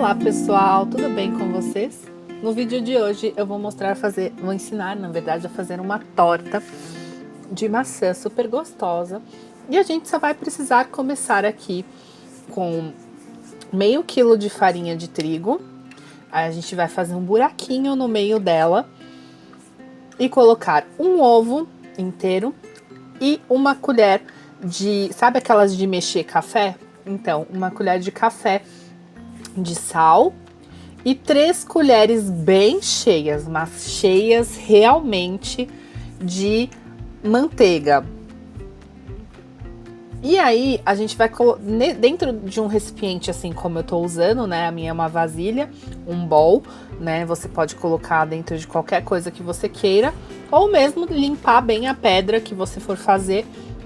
Olá pessoal, tudo bem com vocês? No vídeo de hoje eu vou ensinar na verdade a fazer uma torta de maçã super gostosa. E a gente só vai precisar começar aqui com meio quilo de farinha de trigo. Aí a gente vai fazer um buraquinho no meio dela e colocar um ovo inteiro e uma colher de, sabe aquelas de mexer café? Então, uma colher de café de sal e 3 colheres bem cheias, mas cheias realmente, de manteiga. E aí a gente vai dentro de um recipiente assim como eu tô usando, né? A minha é uma vasilha, um bowl, né? Você pode colocar dentro de qualquer coisa que você queira, ou mesmo limpar bem a pedra que você for fazer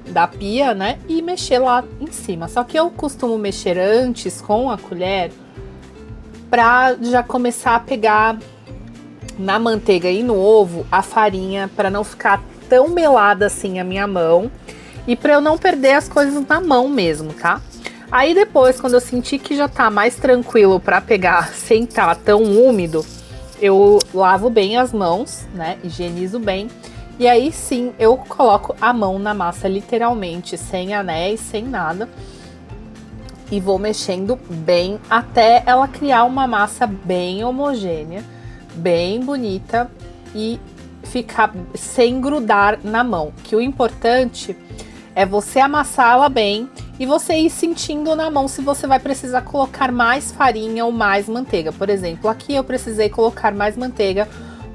da pia, né? E mexer lá em cima. Só que eu costumo mexer antes com a colher para já começar a pegar na manteiga e no ovo a farinha, para não ficar tão melada assim a minha mão e para eu não perder as coisas na mão mesmo, tá? Aí depois, quando eu sentir que já tá mais tranquilo para pegar sem estar tão úmido, eu lavo bem as mãos, né? Higienizo bem. E aí sim, eu coloco a mão na massa literalmente, sem anéis, sem nada. E vou mexendo bem até ela criar uma massa bem homogênea, bem bonita e ficar sem grudar na mão. Que o importante é você amassá-la bem e você ir sentindo na mão se você vai precisar colocar mais farinha ou mais manteiga. Por exemplo, aqui eu precisei colocar mais manteiga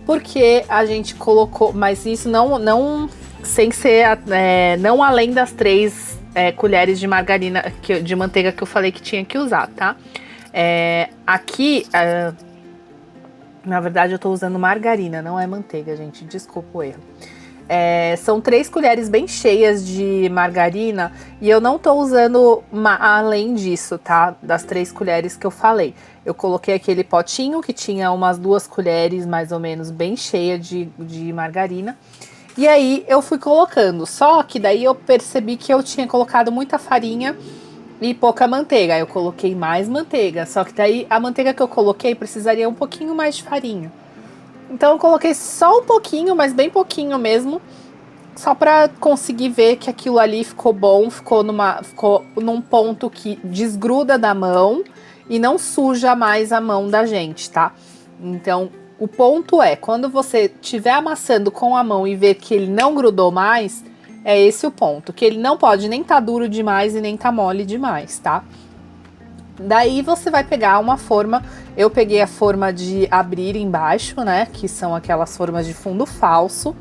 porque a gente colocou, mas isso não sem ser, não além das 3 colheres de margarina, de manteiga que eu falei que tinha que usar, tá? Aqui, na verdade eu tô usando margarina, não é manteiga, gente, desculpa o erro. São 3 colheres bem cheias de margarina e eu não tô usando além disso, tá? Das 3 colheres que eu falei. Eu coloquei aquele potinho que tinha umas 2 colheres mais ou menos bem cheia de margarina. E aí eu fui colocando, só que daí eu percebi que eu tinha colocado muita farinha e pouca manteiga. Aí eu coloquei mais manteiga, só que daí a manteiga que eu coloquei precisaria um pouquinho mais de farinha. Então eu coloquei só um pouquinho, mas bem pouquinho mesmo, só para conseguir ver que aquilo ali ficou bom, ficou num ponto que desgruda da mão e não suja mais a mão da gente, tá? Então, o ponto é, quando você estiver amassando com a mão e ver que ele não grudou mais, é esse o ponto, que ele não pode nem tá duro demais e nem tá mole demais, tá? Daí você vai pegar uma forma, eu peguei a forma de abrir embaixo, né, que são aquelas formas de fundo falso,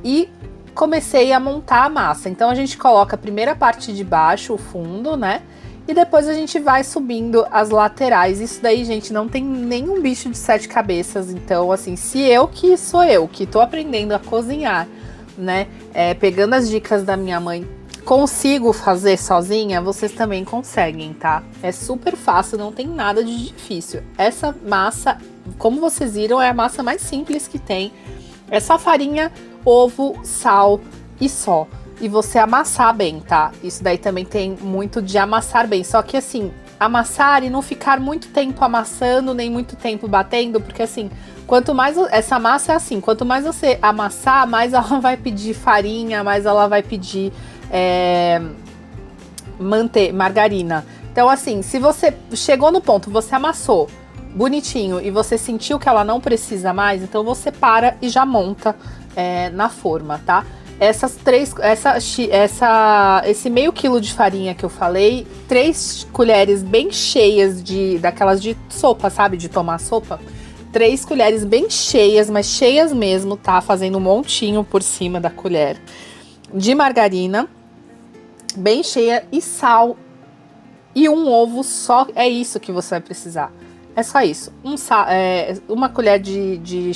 e comecei a montar a massa. Então a gente coloca a primeira parte de baixo, o fundo, né, e depois a gente vai subindo as laterais. Isso daí, gente, não tem nenhum bicho de 7 cabeças, então assim, se sou eu que tô aprendendo a cozinhar, né, pegando as dicas da minha mãe, consigo fazer sozinha, vocês também conseguem, tá? É super fácil, não tem nada de difícil. Essa massa, como vocês viram, é a massa mais simples que tem. É só farinha, ovo, sal e só. E você amassar bem, tá? Isso daí também tem muito de amassar bem. Só que assim, amassar e não ficar muito tempo amassando, nem muito tempo batendo, porque assim, quanto mais essa massa é assim, quanto mais você amassar, mais ela vai pedir farinha, mais ela vai pedir margarina. Então assim, se você chegou no ponto, você amassou bonitinho e você sentiu que ela não precisa mais, então você para e já monta na forma, tá? Esse meio quilo de farinha que eu falei, 3 colheres bem cheias daquelas de sopa, sabe? De tomar sopa. 3 colheres bem cheias, mas cheias mesmo, tá? Fazendo um montinho por cima da colher de margarina, bem cheia, e sal e um ovo só. É isso que você vai precisar. É só isso. Uma colher de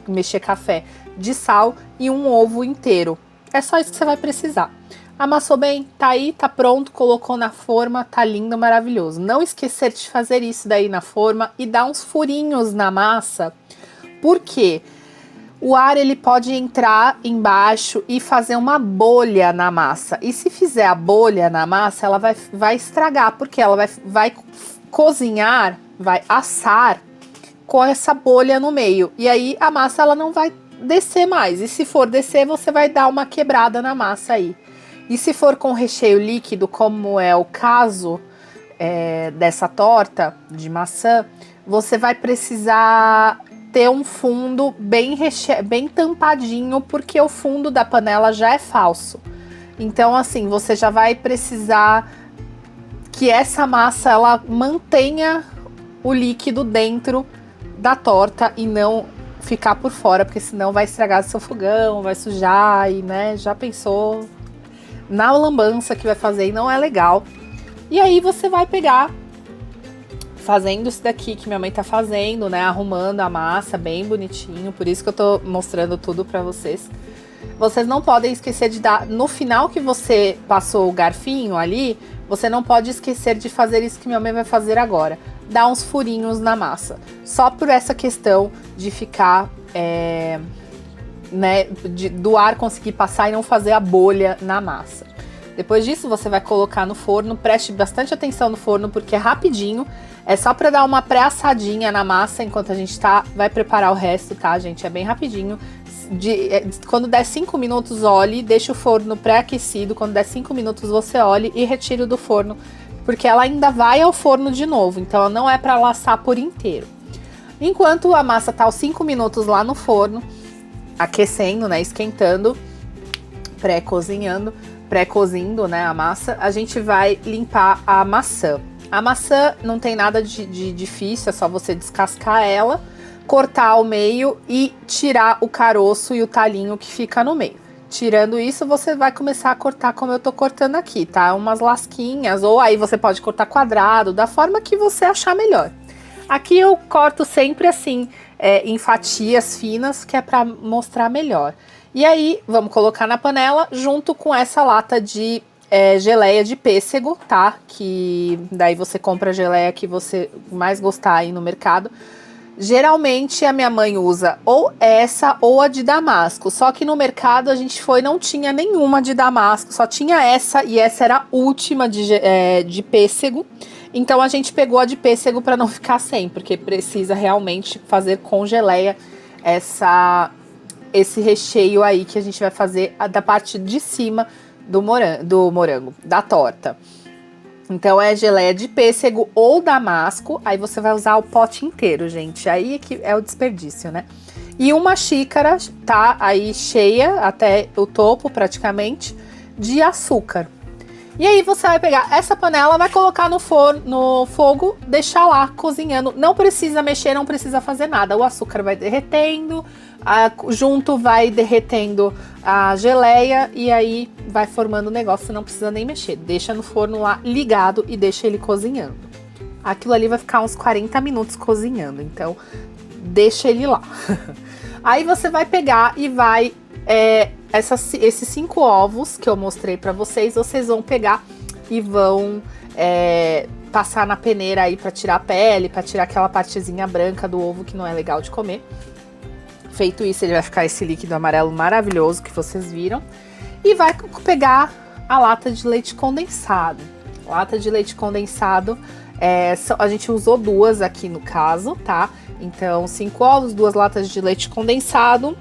mexer café de sal e um ovo inteiro. É só isso que você vai precisar. Amassou bem, tá aí, tá pronto, colocou na forma, tá lindo, maravilhoso. Não esquecer de fazer isso daí na forma e dar uns furinhos na massa, porque o ar ele pode entrar embaixo e fazer uma bolha na massa. E se fizer a bolha na massa, ela vai estragar, porque ela vai cozinhar, vai assar com essa bolha no meio. E aí a massa ela não vai descer mais. E se for descer, você vai dar uma quebrada na massa aí. E se for com recheio líquido, como é o caso dessa torta de maçã, você vai precisar ter um fundo bem tampadinho, porque o fundo da panela já é falso. Então, assim, você já vai precisar que essa massa ela mantenha o líquido dentro da torta e não ficar por fora, porque senão vai estragar seu fogão, vai sujar e, né, já pensou na lambança que vai fazer e não é legal. E aí você vai pegar, fazendo isso daqui que minha mãe tá fazendo, né, arrumando a massa bem bonitinho, por isso que eu tô mostrando tudo pra vocês. Vocês não podem esquecer de dar, no final que você passou o garfinho ali, você não pode esquecer de fazer isso que minha mãe vai fazer agora. Dar uns furinhos na massa. Só por essa questão de ficar, né, do ar conseguir passar e não fazer a bolha na massa. Depois disso, você vai colocar no forno. Preste bastante atenção no forno, porque é rapidinho. É só para dar uma pré-assadinha na massa enquanto a gente vai preparar o resto, tá, gente? É bem rapidinho. Quando der 5 minutos, olhe, deixa o forno pré-aquecido. Quando der 5 minutos, você olhe e retire do forno, porque ela ainda vai ao forno de novo, então não é para laçar por inteiro. Enquanto a massa tá aos 5 minutos lá no forno, aquecendo, né, esquentando, pré-cozindo, né, a massa, a gente vai limpar a maçã. A maçã não tem nada de difícil, é só você descascar ela, cortar ao meio e tirar o caroço e o talinho que fica no meio. Tirando isso, você vai começar a cortar como eu tô cortando aqui, tá? Umas lasquinhas, ou aí você pode cortar quadrado, da forma que você achar melhor. Aqui eu corto sempre assim, em fatias finas, que é pra mostrar melhor. E aí, vamos colocar na panela, junto com essa lata de geleia de pêssego, tá? Que daí você compra a geleia que você mais gostar aí no mercado. Geralmente a minha mãe usa ou essa ou a de damasco, só que no mercado a gente foi, não tinha nenhuma de damasco, só tinha essa, e essa era a última de pêssego. Então a gente pegou a de pêssego para não ficar sem, porque precisa realmente fazer com geleia esse recheio aí que a gente vai fazer da parte de cima do morango, da torta. Então é geleia de pêssego ou damasco, aí você vai usar o pote inteiro, gente, aí é que é o desperdício, né? E uma xícara, tá aí cheia, até o topo praticamente, de açúcar. E aí você vai pegar essa panela, vai colocar no fogo, deixar lá cozinhando, não precisa mexer, não precisa fazer nada, o açúcar vai derretendo, junto vai derretendo a geleia e aí vai formando o negócio, você não precisa nem mexer. Deixa no forno lá ligado e deixa ele cozinhando. Aquilo ali vai ficar uns 40 minutos cozinhando, então deixa ele lá. Aí você vai pegar e vai... esses 5 ovos que eu mostrei pra vocês vão pegar e vão passar na peneira aí pra tirar a pele, pra tirar aquela partezinha branca do ovo que não é legal de comer. Feito isso, ele vai ficar esse líquido amarelo maravilhoso que vocês viram. E vai pegar a lata de leite condensado. Lata de leite condensado, a gente usou 2 aqui no caso, tá? Então, 5 ovos, 2 latas de leite condensado.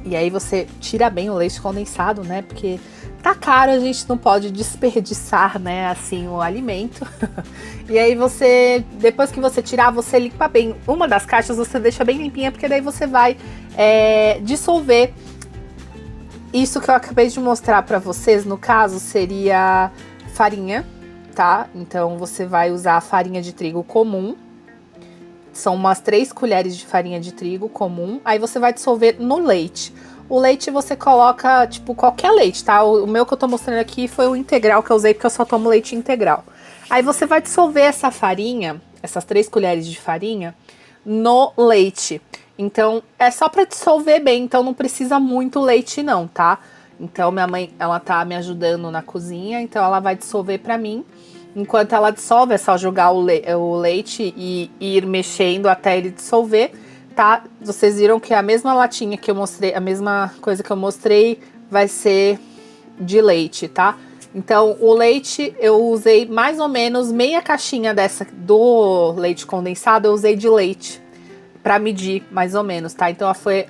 E aí você tira bem o leite condensado, né? Porque tá caro, a gente não pode desperdiçar, né, assim, o alimento. E aí você, depois que você tirar, você limpa bem. Uma das caixas você deixa bem limpinha, porque daí você vai dissolver. Isso que eu acabei de mostrar pra vocês, no caso, seria farinha, tá? Então você vai usar a farinha de trigo comum. São umas 3 colheres de farinha de trigo comum. Aí você vai dissolver no leite. O leite você coloca, tipo, qualquer leite, tá? O meu que eu tô mostrando aqui foi o integral que eu usei, porque eu só tomo leite integral. Aí você vai dissolver essa farinha, essas 3 colheres de farinha, no leite. Então, é só pra dissolver bem, então não precisa muito leite não, tá? Então, minha mãe, ela tá me ajudando na cozinha, então ela vai dissolver pra mim. Enquanto ela dissolve, é só jogar o leite e ir mexendo até ele dissolver, tá? Vocês viram que a mesma latinha que eu mostrei, a mesma coisa que eu mostrei vai ser de leite, tá? Então, o leite eu usei mais ou menos meia caixinha dessa do leite condensado, eu usei de leite para medir mais ou menos, tá? Então, foi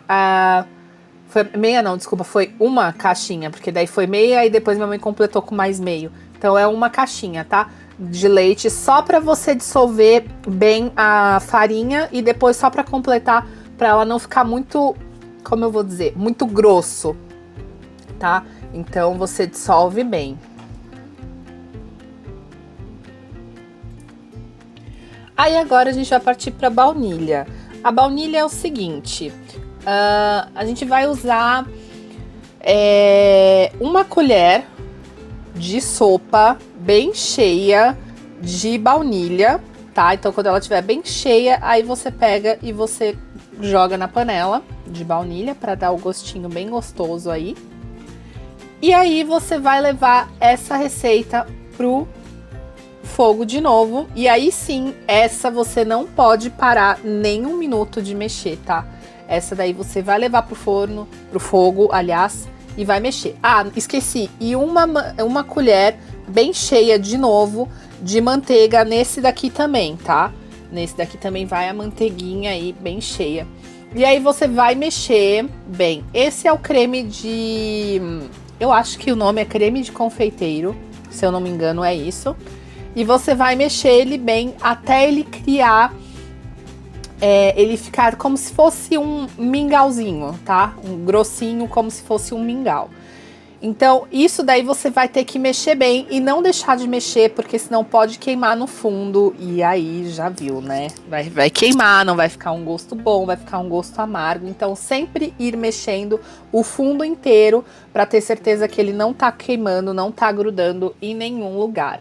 meia não, desculpa, foi uma caixinha, porque daí foi meia e depois minha mãe completou com mais meio. Então, é uma caixinha, tá? De leite só para você dissolver bem a farinha e depois só para completar, para ela não ficar muito, como eu vou dizer, muito grosso, tá? Então, você dissolve bem. Aí agora a gente vai partir para baunilha. A baunilha é o seguinte, a gente vai usar uma colher de sopa bem cheia de baunilha, tá? Então quando ela estiver bem cheia, aí você pega e você joga na panela de baunilha para dar o gostinho bem gostoso aí. E aí você vai levar essa receita pro fogo de novo, e aí sim, essa você não pode parar nem um minuto de mexer, tá? Essa daí você vai levar pro forno, pro fogo, aliás, e vai mexer. Ah, esqueci, e uma colher bem cheia de novo de manteiga nesse daqui também, tá? Nesse daqui também vai a manteiguinha aí bem cheia. E aí você vai mexer bem. Esse é o creme de... eu acho que o nome é creme de confeiteiro, se eu não me engano é isso. E você vai mexer ele bem até ele criar, ele ficar como se fosse um mingauzinho, tá? Um grossinho, como se fosse um mingau. Então, isso daí você vai ter que mexer bem e não deixar de mexer, porque senão pode queimar no fundo. E aí, já viu, né? Vai queimar, não vai ficar um gosto bom, vai ficar um gosto amargo. Então, sempre ir mexendo o fundo inteiro para ter certeza que ele não tá queimando, não tá grudando em nenhum lugar.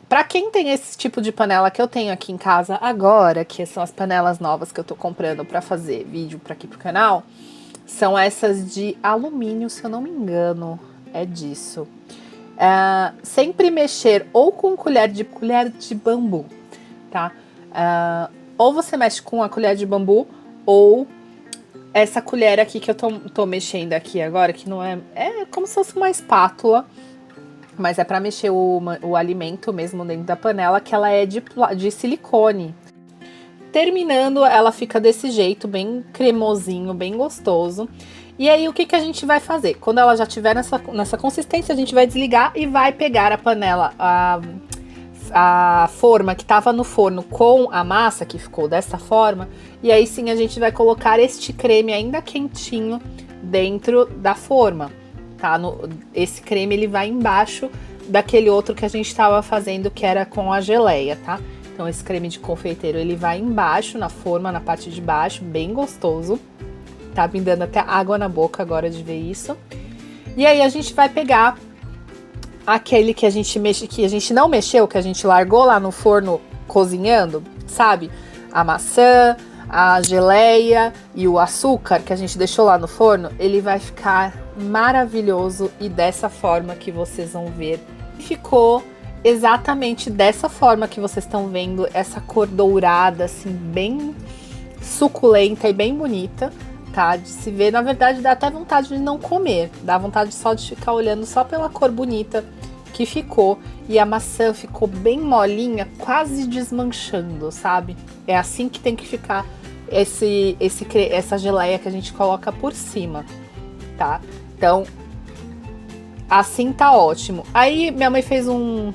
Para quem tem esse tipo de panela que eu tenho aqui em casa agora, que são as panelas novas que eu tô comprando para fazer vídeo para aqui pro canal, são essas de alumínio, se eu não me engano, é disso. Sempre mexer ou com colher de bambu, tá? Ou você mexe com a colher de bambu, ou essa colher aqui que eu tô mexendo aqui agora, que não é como se fosse uma espátula, mas é para mexer o alimento mesmo dentro da panela, que ela é de silicone. Terminando, ela fica desse jeito, bem cremosinho, bem gostoso. E aí, o que a gente vai fazer? Quando ela já estiver nessa consistência, a gente vai desligar e vai pegar a panela, a forma que estava no forno com a massa, que ficou dessa forma. E aí sim, a gente vai colocar este creme ainda quentinho dentro da forma. Tá? Esse creme ele vai embaixo daquele outro que a gente estava fazendo, que era com a geleia, tá? Então esse creme de confeiteiro ele vai embaixo na forma, na parte de baixo, bem gostoso. Tá me dando até água na boca agora de ver isso. E aí a gente vai pegar aquele que a gente não mexeu, que a gente largou lá no forno cozinhando, sabe? A maçã, a geleia e o açúcar que a gente deixou lá no forno, ele vai ficar maravilhoso e dessa forma que vocês vão ver. Ficou exatamente dessa forma que vocês estão vendo, essa cor dourada, assim, bem suculenta e bem bonita, tá? De se ver, na verdade dá até vontade de não comer, dá vontade só de ficar olhando só pela cor bonita que ficou. E a maçã ficou bem molinha, quase desmanchando, sabe? É assim que tem que ficar essa geleia que a gente coloca por cima, tá? Então, assim tá ótimo. Aí minha mãe fez um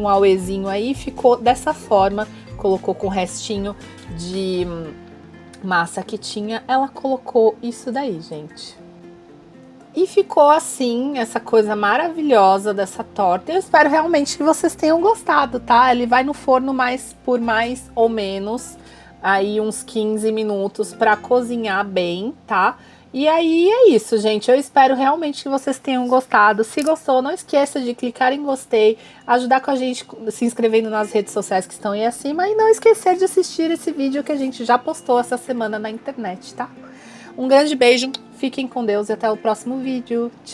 auezinho aí, ficou dessa forma, colocou com o restinho de massa que tinha, ela colocou isso daí, gente. E ficou assim, essa coisa maravilhosa dessa torta. Eu espero realmente que vocês tenham gostado, tá? Ele vai no forno por mais ou menos aí uns 15 minutos para cozinhar bem, tá? E aí é isso, gente. Eu espero realmente que vocês tenham gostado. Se gostou, não esqueça de clicar em gostei, ajudar com a gente se inscrevendo nas redes sociais que estão aí acima e não esquecer de assistir esse vídeo que a gente já postou essa semana na internet, tá? Um grande beijo, fiquem com Deus e até o próximo vídeo. Tchau!